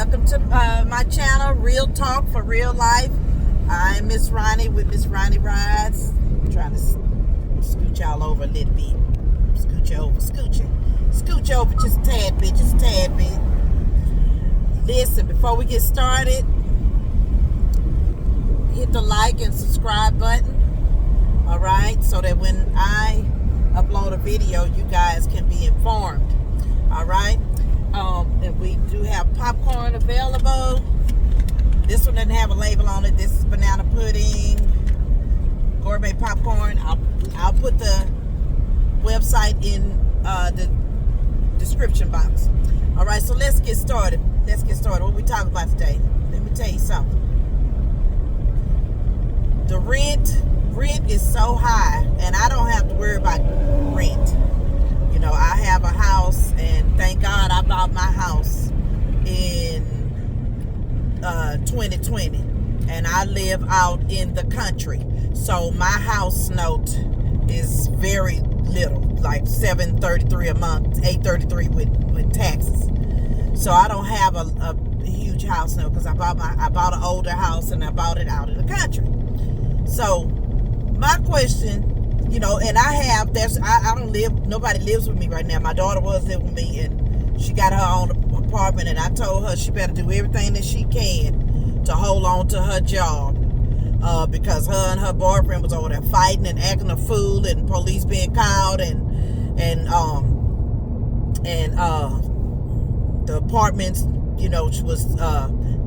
welcome to my channel, Real Talk for Real Life. I'm Miss Ronnie with Miss Ronnie Rides. I'm trying to scooch y'all over a little bit. Scooch over just a tad bit, Listen, before we get started, hit the like and subscribe button, all right, so that when I upload a video, you guys can be informed, all right. And we do have popcorn available. This one doesn't have a label on it. This is banana pudding, gourmet popcorn. I'll put the website in the description box. All right, so let's get started. What we talking about today? Let me tell you something. The rent is so high, and I don't have to worry about rent. You know, I have a house, and thank God I bought my house in 2020, and I live out in the country. So my house note is very little, like $733 a month, $833 with taxes. So I don't have a huge house note because I bought an older house, and I bought it out in the country. So my question, you know, and I don't live, nobody lives with me right now. My daughter was living with me, and she got her own apartment, and I told her she better do everything that she can to hold on to her job, because her and her boyfriend was over there fighting and acting a fool, and police being called, and the apartments, you know, she was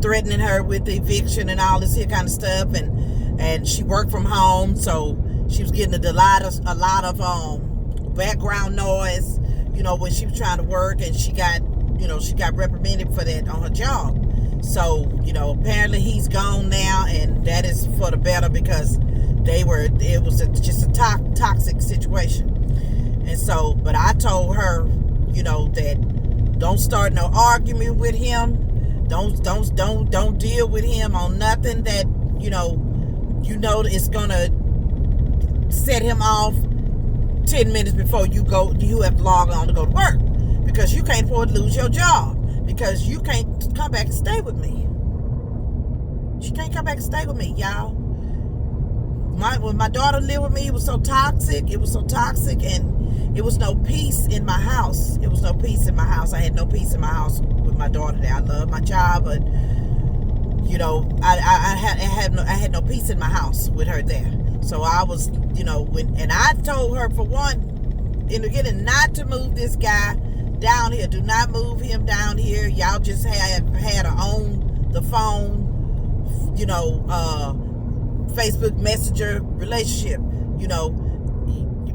threatening her with eviction and all this here kind of stuff, and she worked from home, so she was getting a lot of background noise, you know, when she was trying to work, and she got reprimanded for that on her job. So, you know, apparently he's gone now, and that is for the better, because it was just a toxic situation. And so, but I told her, you know, that don't start no argument with him. Don't deal with him on nothing that, you know it's gonna set him off 10 minutes before you have to log on to go to work, because you can't afford to lose your job, because you can't come back and stay with me. She can't come back and stay with me, y'all. When my daughter lived with me, it was so toxic, and it was no peace in my house. I had no peace in my house with my daughter there. I love my child, but you know, I had no peace in my house with her there. So I was, you know, and I told her, for one, in the beginning, not to move this guy down here. Do not move him down here. Y'all just had her on the phone, you know, Facebook Messenger relationship, you know,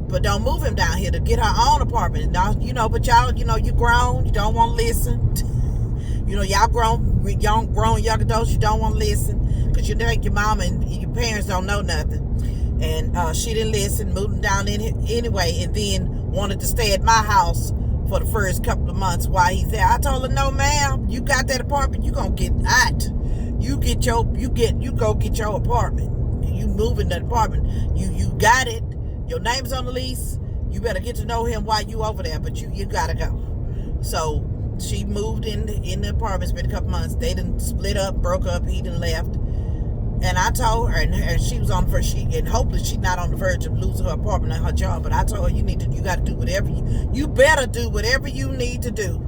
but don't move him down here to get her own apartment. Now, you know, but y'all, you know, you grown, you don't want to listen. You know, y'all grown young adults, you don't want to listen, because you think your mama and your parents don't know nothing. And she didn't listen, moved down in anyway, and then wanted to stay at my house for the first couple of months while he's there. I told her, no, ma'am, you got that apartment, you gonna get out. You go get your apartment. You move in that apartment. You got it. Your name's on the lease. You better get to know him while you over there, but you gotta go. So she moved in the apartment, spent a couple months. They didn't split up, broke up. He didn't left. And I told her, and she was on and hopefully she's not on the verge of losing her apartment and her job. But I told her, you got to do whatever you better do whatever you need to do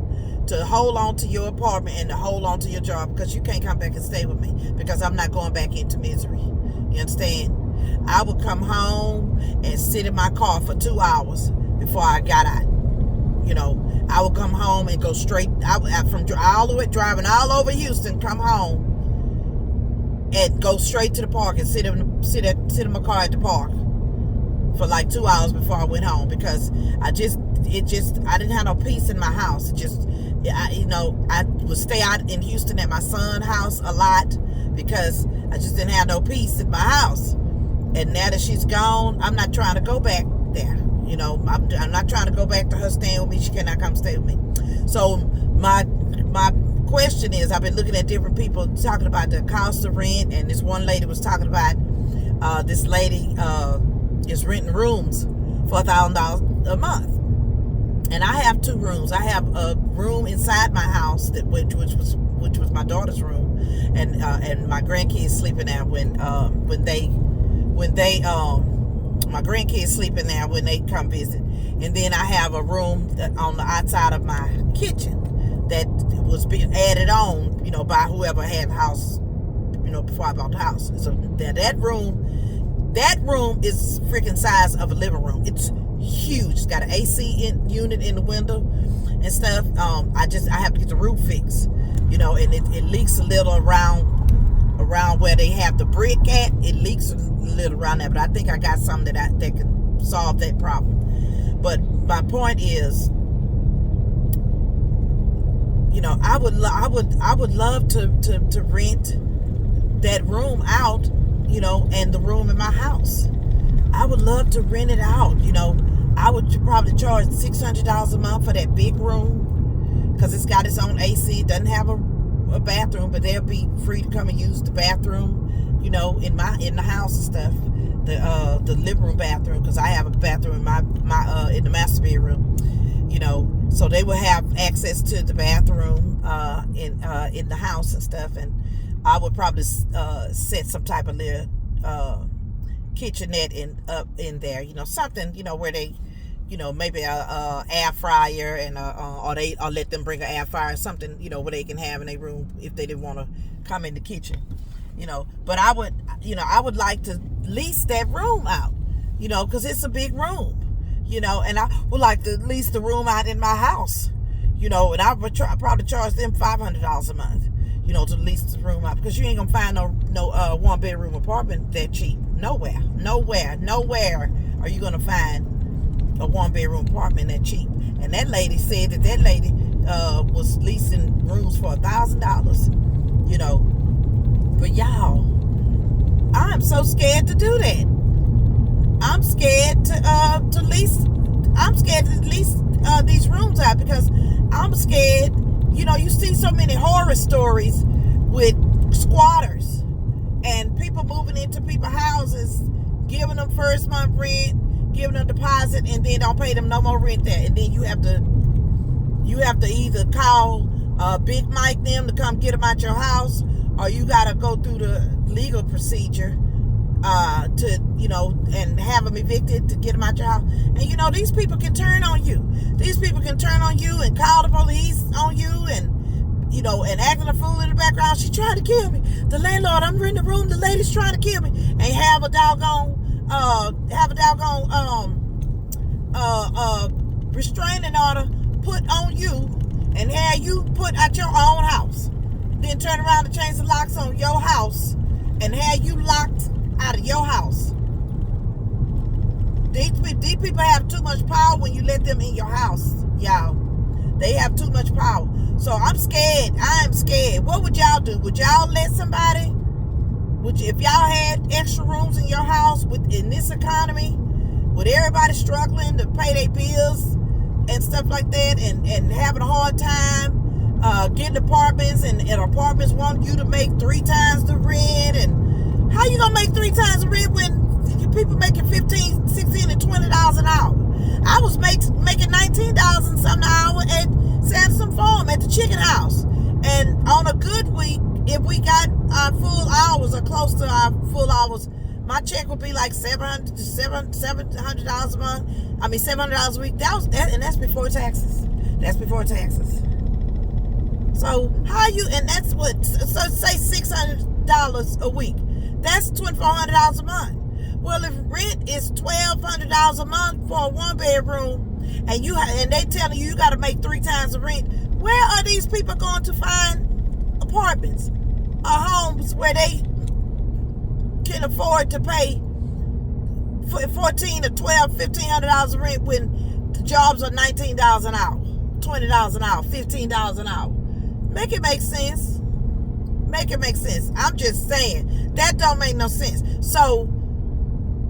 to hold on to your apartment and to hold on to your job, because you can't come back and stay with me, because I'm not going back into misery. You understand? I would come home and sit in my car for 2 hours before I got out. You know, I would come home and go straight. Driving all over Houston, come home and go straight to the park and sit in my car at the park for like 2 hours before I went home, because I didn't have no peace in my house. I would stay out in Houston at my son's house a lot, because I just didn't have no peace in my house. And now that she's gone, I'm not trying to go back there. You know, I'm not trying to go back to her staying with me. She cannot come stay with me. So my question is, I've been looking at different people talking about the cost of rent, and this one lady was talking about this lady is renting rooms for $1,000 a month. And I have 2 rooms. I have a room inside my house which was my daughter's room, and my grandkids sleeping there when my grandkids sleeping there when they come visit. And then I have a room on the outside of my kitchen that was being added on, by whoever had the house, before I bought the house. So that room is freaking size of a living room. It's huge. It's got an AC unit in the window and stuff. I have to get the roof fixed, and it leaks a little around where they have the brick at. It leaks a little around there, but I think I got something that can solve that problem. But my point is, I would love to rent that room out, and the room in my house. I would love to rent it out. I would probably charge $600 a month for that big room, because it's got its own AC. It doesn't have a bathroom, but they'll be free to come and use the bathroom, in the house and stuff. The living room bathroom, because I have a bathroom in my in the master bedroom. So they will have access to the bathroom in the house and stuff. And I would probably set some type of little kitchenette up in there, something, where they, maybe a air fryer and or let them bring an air fryer, something, where they can have in their room if they didn't want to come in the kitchen, But I would like to lease that room out, because it's a big room, and I would like to lease the room out in my house, and I would probably charge them $500 a month, to lease the room out, because you ain't gonna find no 1-bedroom apartment that cheap. Nowhere are you gonna find a 1-bedroom apartment that cheap. And that lady said that lady was leasing rooms for $1,000, But y'all, I'm so scared to do that. I'm scared to lease. I'm scared to lease these rooms out, because I'm scared. You see so many horror stories with squatters and people moving into people's houses, giving them first month rent, giving them deposit, and then don't pay them no more rent there. And then you have to either call Big Mike them to come get them out your house, or you got to go through the legal procedure and have them evicted to get them out your house. And these people can turn on you. These people can turn on you and call the police on you, and and acting a fool in the background. She's trying to kill me. The landlord, I'm in the room. The lady's trying to kill me. And have a doggone restraining order put on you, and have you put out your own house. Then turn around and change the locks on your house and have you locked out of your house. These people have too much power when you let them in your house, y'all. They have too much power. So I'm scared. I'm scared. What would y'all do? Would y'all let somebody? If y'all had extra rooms in your house in this economy, with everybody struggling to pay their bills and stuff like that, and having a hard time getting apartments, and apartments want you to make 3 times the rent, and how you gonna make 3 times the rent when you people making $15, $16, and $20 an hour? I was making $19 something an hour at Sanderson Farm at the chicken house, and on a good week, if we got our full hours or close to our full hours, my check would be like $700 a month. I mean $700 a week. And that's before taxes. That's before taxes. So how you, and that's what, so say $600 a week. That's $2,400 a month. Well, if rent is $1,200 a month for a 1-bedroom, and they telling you got to make 3 times the rent, where are these people going to find apartments or homes where they can afford to pay $1,400 to $1,200, $1,500 rent when the jobs are $19 an hour, $20 an hour, $15 an hour? Make it make sense. Make it make sense. I'm just saying that don't make no sense. So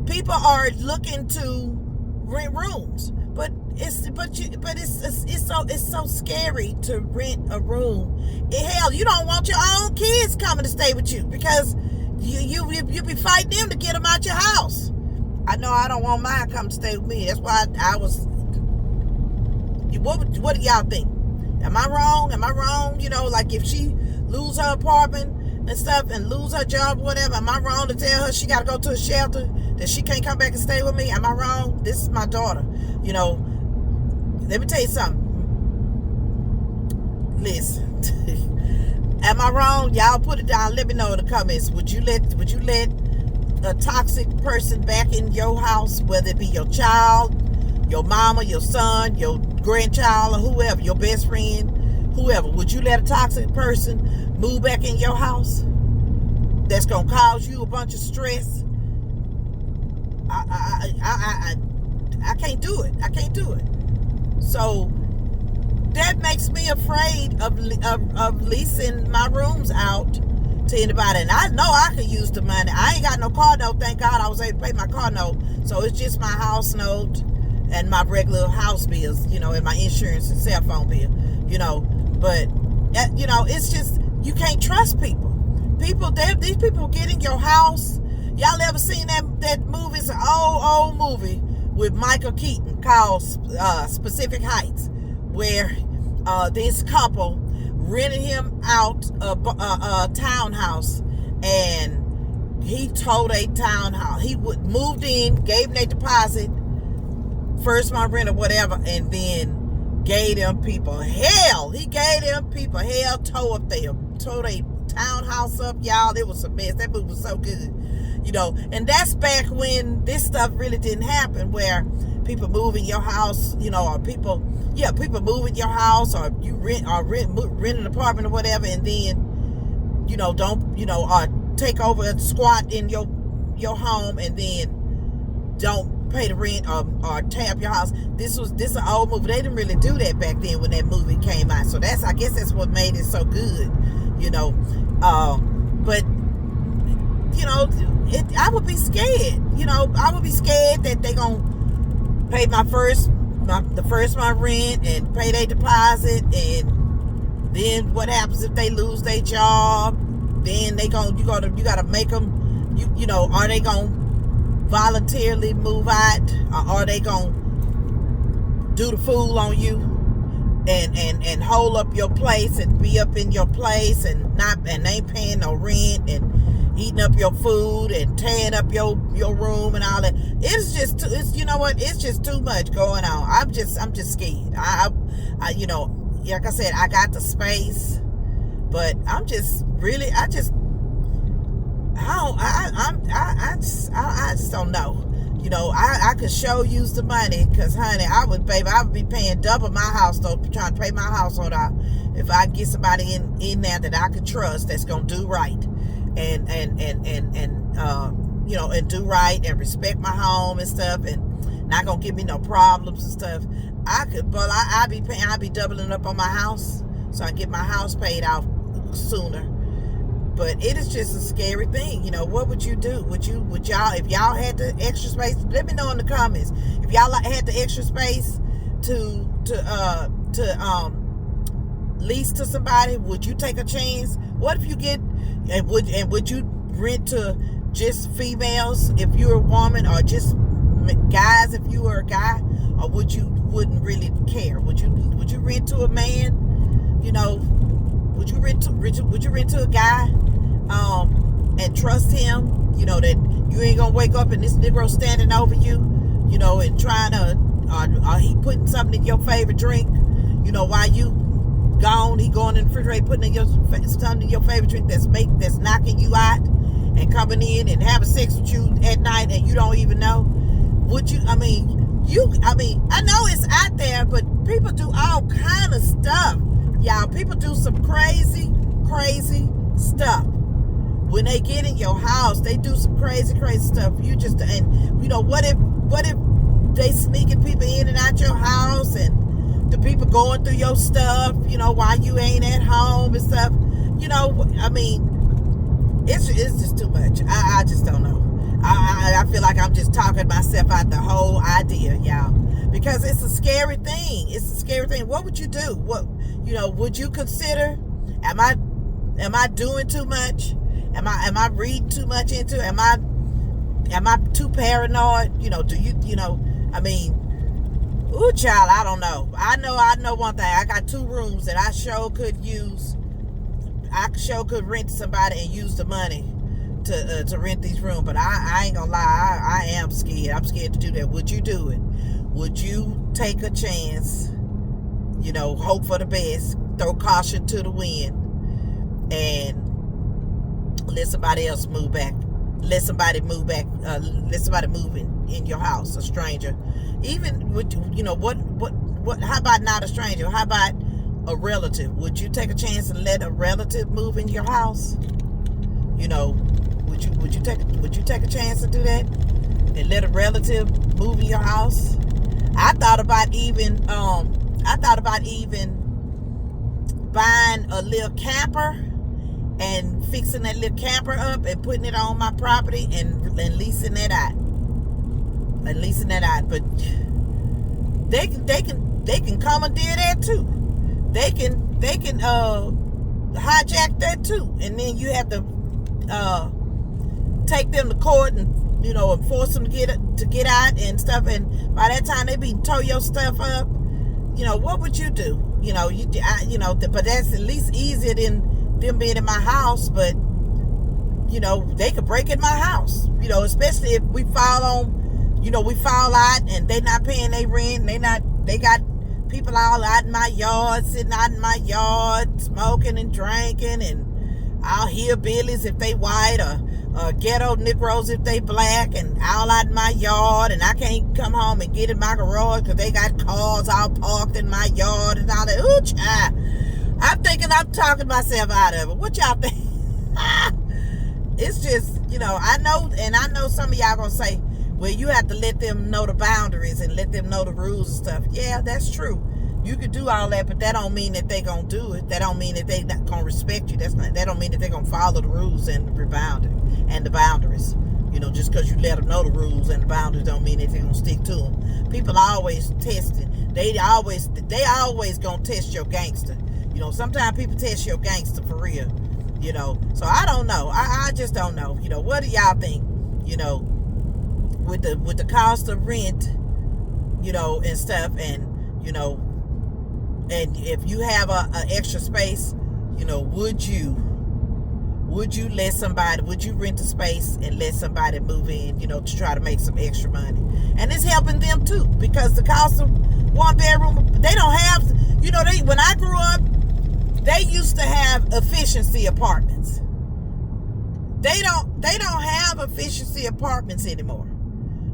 people are looking to rent rooms, but it's so scary to rent a room. Hell, you don't want your own kids coming to stay with you, because you be fighting them to get them out your house. I know I don't want mine come to stay with me. That's why I was. What do y'all think? Am I wrong? Am I wrong? You know, like if she lose her apartment and stuff and lose her job or whatever, am I wrong to tell her she got to go to a shelter, that she can't come back and stay with me? Am I wrong? This is my daughter. You know, let me tell you something. Listen. Am I wrong? Y'all put it down. Let me know in the comments. Would you let a toxic person back in your house, whether it be your child, your mama, your son, your grandchild, or whoever, your best friend, whoever? Would you let a toxic person move back in your house that's gonna cause you a bunch of stress? I can't do it. I can't do it. So that makes me afraid of leasing my rooms out to anybody. And I know I could use the money. I ain't got no car note. Thank God I was able to pay my car note. So it's just my house note and my regular house bills, you know, and my insurance and cell phone bill, you know. But, you know, it's just, you can't trust people. These people get in your house. Y'all ever seen that movie? It's an old movie with Michael Keaton called Pacific Heights, where this couple rented him out a townhouse, and he told a townhouse, he moved in, gave them a deposit, first month rent or whatever, and then gave them people hell. He gave them people hell, tore a townhouse up, y'all. It was a mess. That movie was so good, you know. And that's back when this stuff really didn't happen, where people move in your house, you know, or people move in your house, or you rent an apartment or whatever, and then, you know, or take over and squat in your home, and then don't pay the rent or tear up your house. This is an old movie. They didn't really do that back then when that movie came out. So I guess that's what made it so good, you know. But you know, I would be scared. You know, I would be scared that they gonna pay the first month rent and pay their deposit, and then what happens if they lose their job? Then you gotta make them, you know, are they gonna voluntarily move out, or are they gonna do the fool on you and hold up your place and be up in your place and ain't paying no rent and eating up your food and tearing up your room and all that? It's just you know what? It's just too much going on. I'm just scared. I you know, like I said, I got the space, but I'm just really, I just don't know. You know, I could show use the money, because honey, I would be paying double my house though, trying to pay my household out, if I get somebody in there that I could trust, that's gonna do right and you know, and do right and respect my home and stuff, and not gonna give me no problems and stuff. I'd be doubling up on my house so I can get my house paid out sooner. But it is just a scary thing. You know, what would you do? Would y'all, if y'all had the extra space, let me know in the comments. If y'all had the extra space to lease to somebody, would you take a chance? What if you get, and would you rent to just females if you're a woman, or just guys if you were a guy, or wouldn't really care? Would you rent to a man? You know, would you rent to a guy and trust him? You know, that you ain't gonna wake up and this Negro standing over you, you know, and trying to, or he putting something in your favorite drink, you know, while you gone, he going in the refrigerator putting something in your favorite drink that's knocking you out, and coming in and having sex with you at night, and you don't even know. Would you? I mean, I know it's out there, but people do all kind of stuff. Y'all, people do some crazy stuff. When they get in your house, they do some crazy stuff. And you know, what if they sneaking people in and out your house, and the people going through your stuff, you know, while you ain't at home and stuff? You know, I mean, it's just too much. I just don't know. I feel like I'm just talking myself out the whole idea, y'all, because it's a scary thing. It's a scary thing. What would you do? What, you know, would you consider? Am I doing too much? Am I reading too much into? Am I too paranoid? You know, do you know? I mean, Ooh, child, I don't know. I know one thing. I got 2 rooms that I sure could use. I sure could rent to somebody and use the money to rent these rooms. But I ain't gonna lie, I am scared. I'm scared to do that. Would you do it? Would you take a chance? Hope for the best, throw caution to the wind, and let somebody else move back. Let somebody move back. Let somebody move in your house, a stranger. Even with what? How about not a stranger? How about a relative? Would you take a chance and let a relative move in your house? Would you take a chance to do that and let a relative move in your house? I thought about even buying a little camper and fixing that little camper up and putting it on my property and leasing that out. But they can commandeer that too. They can hijack that too, and then you have to take them to court and force them to get out and stuff. And by that time they be tow your stuff up. What would you do? But that's at least easier than them being in my house. But they could break in my house. Especially if we fall out and they not paying their rent. They got people all out in my yard, sitting out in my yard, smoking and drinking, and I'll hear hillbillies if they white or ghetto Negroes if they black, and all out in my yard, and I can't come home and get in my garage because they got cars all parked in my yard and all that. Ooh, child. I'm thinking I'm talking myself out of it. What y'all think? It's just, I know some of y'all gonna say, well, you have to let them know the boundaries and let them know the rules and stuff. Yeah, that's true. You could do all that, but that don't mean that they gonna do it. That don't mean that they not gonna respect you. That don't mean that they gonna follow the rules and the boundaries. Just because you let them know the rules and the boundaries don't mean that they gonna stick to them. People always test it. They always gonna test your gangster. Sometimes people test your gangster for real. So I don't know. I just don't know. What do y'all think? With the cost of rent, and stuff, and and if you have a extra space, would you rent a space and let somebody move in, to try to make some extra money? And it's helping them too, because the cost of 1 bedroom, they don't have, when I grew up, they used to have efficiency apartments. They don't have efficiency apartments anymore.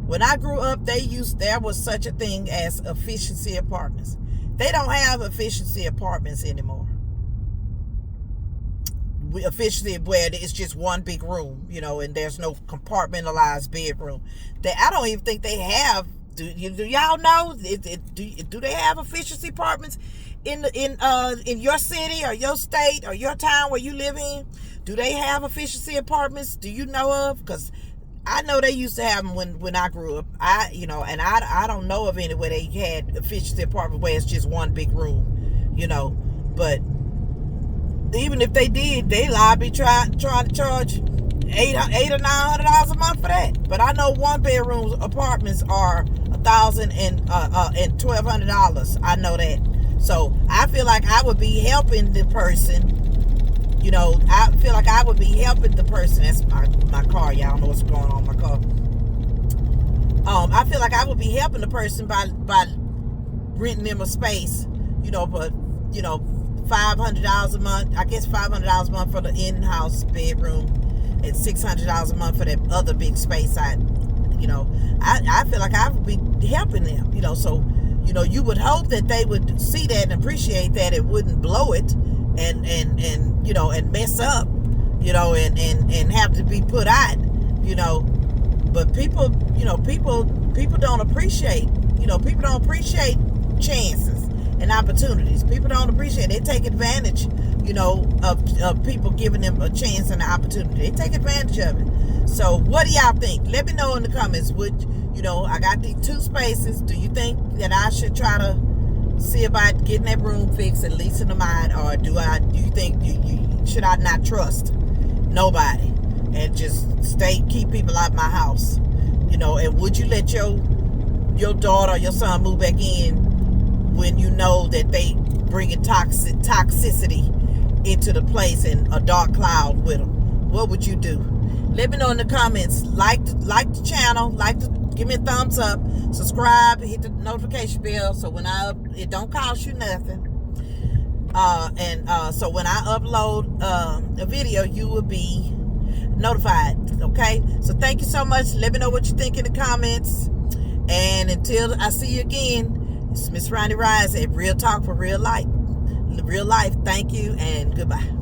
When I grew up, there was such a thing as efficiency apartments. They don't have efficiency apartments anymore. Efficiency where it's just one big room, and there's no compartmentalized bedroom. I don't even think they have. Do y'all know? Do they have efficiency apartments in your city or your state or your town where you live in? Do they have efficiency apartments? Do you know of? Because I know they used to have them when I grew up. I don't know of any where they had efficiency apartment where it's just one big room, But even if they did, they be trying to charge $800 or $900 a month for that. But I know 1 bedroom apartments are $1,000 and $1,200. I know that. So I feel like I would be helping the person. I feel like I would be helping the person. That's my car. Y'all don't know what's going on in my car. I feel like I would be helping the person by renting them a space, but $500 a month. I guess $500 a month for the in-house bedroom and $600 a month for that other big space. I feel like I would be helping them, so, you would hope that they would see that and appreciate that it wouldn't blow it and mess up, and have to be put out, but people don't appreciate, people don't appreciate chances and opportunities. People don't appreciate it. They take advantage, of people giving them a chance and an opportunity. They take advantage of it. So what do y'all think? Let me know in the comments. I got these 2 spaces. Do you think that I should try to see about getting that room fixed and leasing them out, or do you think should I not trust nobody and just keep people out of my house? And would you let your your daughter or your son move back in when you know that they bringing toxicity into the place and a dark cloud with them? What would you do? Let me know in the comments. Like the channel. Give me a thumbs up. Subscribe. Hit the notification bell so when it don't cost you nothing. So when I upload a video, you will be notified. Okay? So thank you so much. Let me know what you think in the comments. And until I see you again, it's Miss Ronnie Rise at Real Talk for Real Life. Real life. Thank you and goodbye.